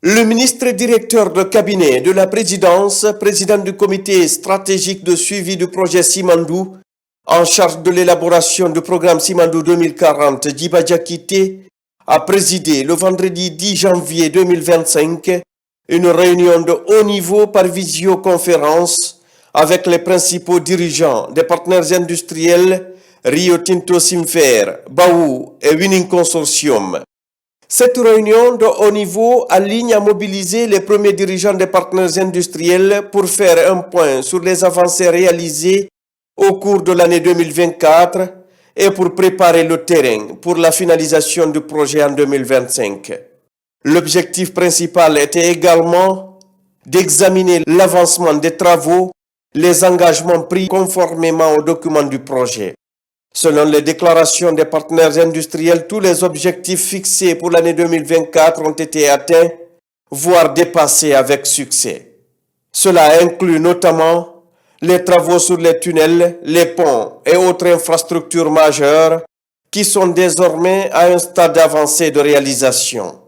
Le ministre directeur de cabinet de la présidence, président du comité stratégique de suivi du projet Simandou, en charge de l'élaboration du programme Simandou 2040, Djiba Diakité, a présidé le vendredi 10 janvier 2025 une réunion de haut niveau par visioconférence avec les principaux dirigeants des partenaires industriels Rio Tinto Simfer, Baou et Winning Consortium. Cette réunion de haut niveau aligne à mobiliser les premiers dirigeants des partenaires industriels pour faire un point sur les avancées réalisées au cours de l'année 2024 et pour préparer le terrain pour la finalisation du projet en 2025. L'objectif principal était également d'examiner l'avancement des travaux, les engagements pris conformément aux documents du projet. Selon les déclarations des partenaires industriels, tous les objectifs fixés pour l'année 2024 ont été atteints, voire dépassés avec succès. Cela inclut notamment les travaux sur les tunnels, les ponts et autres infrastructures majeures qui sont désormais à un stade avancé de réalisation.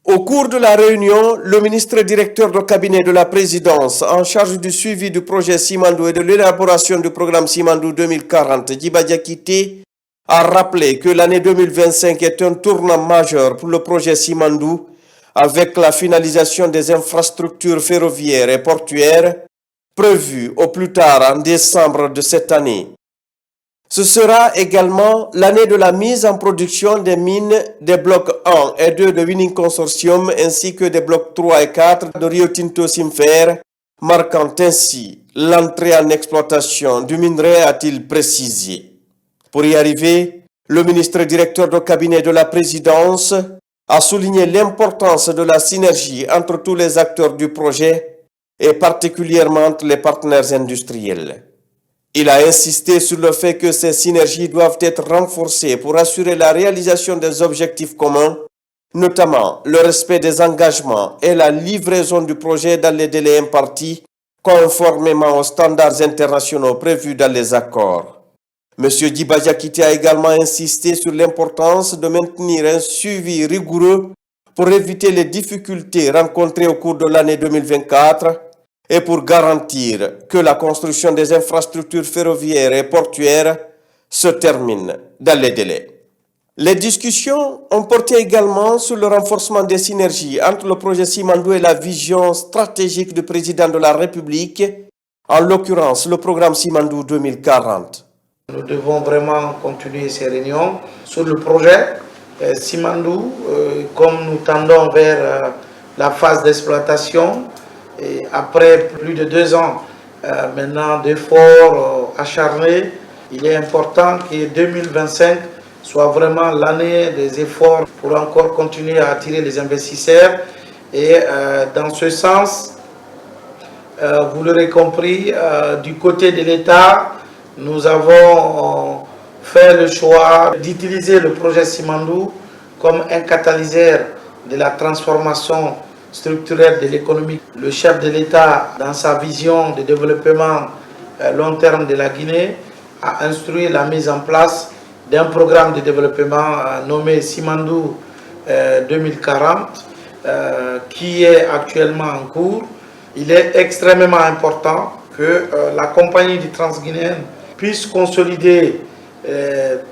Au cours de la réunion, le ministre directeur de cabinet de la présidence en charge du suivi du projet Simandou et de l'élaboration du programme Simandou 2040, Djiba Diakité, a rappelé que l'année 2025 est un tournant majeur pour le projet Simandou avec la finalisation des infrastructures ferroviaires et portuaires prévues au plus tard en décembre de cette année. Ce sera également l'année de la mise en production des mines des blocs 1 et 2 de Winning Consortium ainsi que des blocs 3 et 4 de Rio Tinto Simfer, marquant ainsi l'entrée en exploitation du minerai, a-t-il précisé. Pour y arriver, le ministre directeur de cabinet de la présidence a souligné l'importance de la synergie entre tous les acteurs du projet et particulièrement entre les partenaires industriels. Il a insisté sur le fait que ces synergies doivent être renforcées pour assurer la réalisation des objectifs communs, notamment le respect des engagements et la livraison du projet dans les délais impartis, conformément aux standards internationaux prévus dans les accords. M. Djiba Diakité a également insisté sur l'importance de maintenir un suivi rigoureux pour éviter les difficultés rencontrées au cours de l'année 2024 et pour garantir que la construction des infrastructures ferroviaires et portuaires se termine dans les délais. Les discussions ont porté également sur le renforcement des synergies entre le projet Simandou et la vision stratégique du président de la République, en l'occurrence le programme Simandou 2040. Nous devons vraiment continuer ces réunions sur le projet Simandou, comme nous tendons vers la phase d'exploitation. Et après plus de 2 ans maintenant d'efforts acharnés, il est important que 2025 soit vraiment l'année des efforts pour encore continuer à attirer les investisseurs. Et dans ce sens, vous l'aurez compris, du côté de l'État, nous avons fait le choix d'utiliser le projet Simandou comme un catalyseur de la transformation structurelle de l'économie. Le chef de l'État, dans sa vision de développement long terme de la Guinée, a instruit la mise en place d'un programme de développement nommé Simandou 2040, qui est actuellement en cours. Il est extrêmement important que la compagnie du Transguinéenne puisse consolider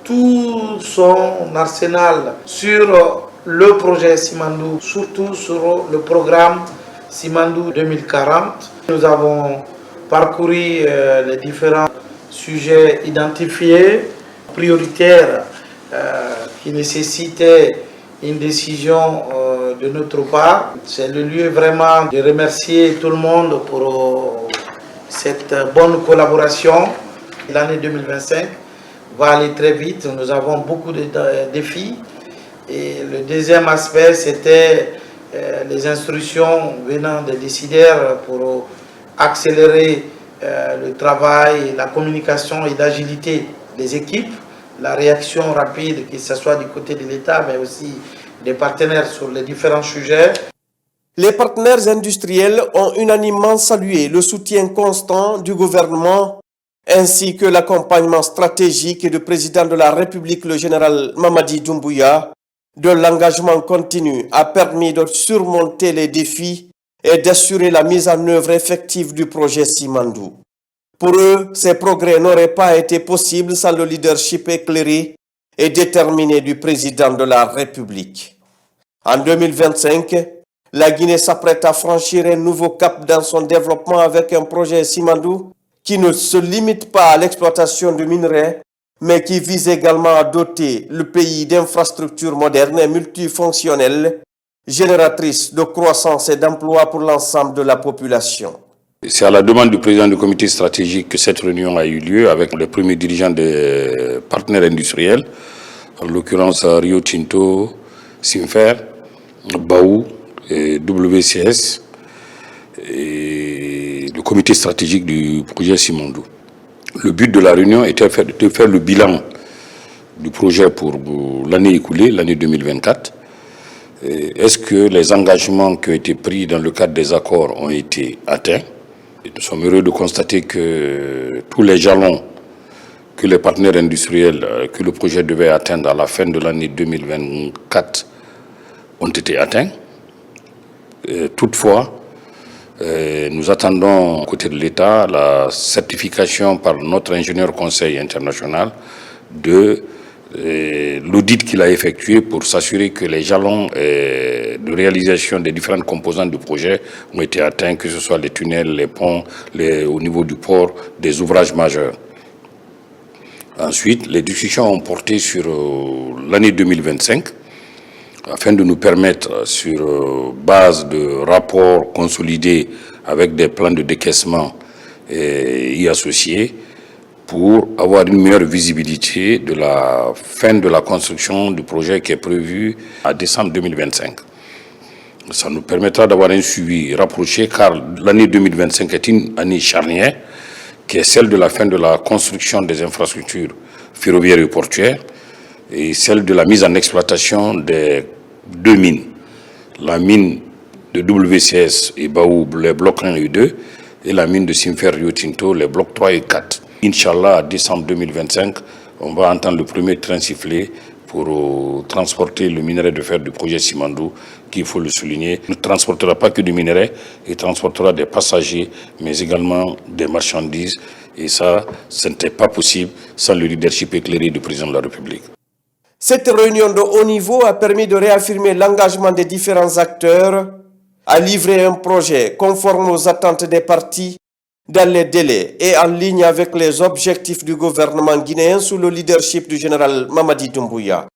tout son arsenal sur le projet Simandou, surtout sur le programme Simandou 2040. Nous avons parcouru les différents sujets identifiés, prioritaires, qui nécessitaient une décision de notre part. C'est le lieu vraiment de remercier tout le monde pour cette bonne collaboration. L'année 2025 va aller très vite, nous avons beaucoup de défis. Et le deuxième aspect, c'était les instructions venant des décideurs pour accélérer le travail, la communication et l'agilité des équipes, la réaction rapide, que ce soit du côté de l'État, mais aussi des partenaires sur les différents sujets. Les partenaires industriels ont unanimement salué le soutien constant du gouvernement ainsi que l'accompagnement stratégique du président de la République, le général Mamadi Doumbouya, de l'engagement continu a permis de surmonter les défis et d'assurer la mise en œuvre effective du projet Simandou. Pour eux, ces progrès n'auraient pas été possibles sans le leadership éclairé et déterminé du président de la République. En 2025, la Guinée s'apprête à franchir un nouveau cap dans son développement avec un projet Simandou qui ne se limite pas à l'exploitation du minerai, mais qui vise également à doter le pays d'infrastructures modernes et multifonctionnelles, génératrices de croissance et d'emplois pour l'ensemble de la population. C'est à la demande du président du comité stratégique que cette réunion a eu lieu avec les premiers dirigeants des partenaires industriels, en l'occurrence Rio Tinto, Simfer, Baou, et WCS et le comité stratégique du projet Simandou. Le but de la réunion était de faire le bilan du projet pour l'année écoulée, l'année 2024. Est-ce que les engagements qui ont été pris dans le cadre des accords ont été atteints? Nous sommes heureux de constater que tous les jalons que les partenaires industriels, que le projet devait atteindre à la fin de l'année 2024 ont été atteints. Toutefois, nous attendons, côté de l'État, la certification par notre ingénieur conseil international de l'audit qu'il a effectué pour s'assurer que les jalons de réalisation des différentes composantes du projet ont été atteints, que ce soit les tunnels, les ponts, au niveau du port, des ouvrages majeurs. Ensuite, les discussions ont porté sur l'année 2025, afin de nous permettre, sur base de rapports consolidés avec des plans de décaissement y associés, pour avoir une meilleure visibilité de la fin de la construction du projet qui est prévu à décembre 2025. Ça nous permettra d'avoir un suivi rapproché, car l'année 2025 est une année charnière, qui est celle de la fin de la construction des infrastructures ferroviaires et portuaires, et celle de la mise en exploitation des deux mines. La mine de WCS et Baou, les blocs 1 et 2, et la mine de Simfer Rio Tinto, les blocs 3 et 4. Inch'Allah, à décembre 2025, on va entendre le premier train siffler pour transporter le minerai de fer du projet Simandou, qui, il faut le souligner, ne transportera pas que du minerai, il transportera des passagers, mais également des marchandises. Et ça, ce n'était pas possible sans le leadership éclairé du président de la République. Cette réunion de haut niveau a permis de réaffirmer l'engagement des différents acteurs à livrer un projet conforme aux attentes des parties dans les délais et en ligne avec les objectifs du gouvernement guinéen sous le leadership du général Mamadi Doumbouya.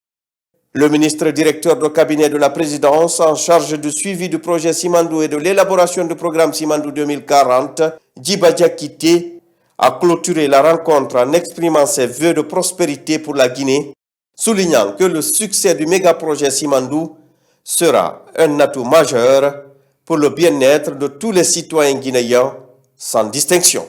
Le ministre directeur de cabinet de la présidence en charge du suivi du projet Simandou et de l'élaboration du programme Simandou 2040, Djiba Diakité, a clôturé la rencontre en exprimant ses vœux de prospérité pour la Guinée, soulignant que le succès du méga-projet Simandou sera un atout majeur pour le bien-être de tous les citoyens guinéens sans distinction.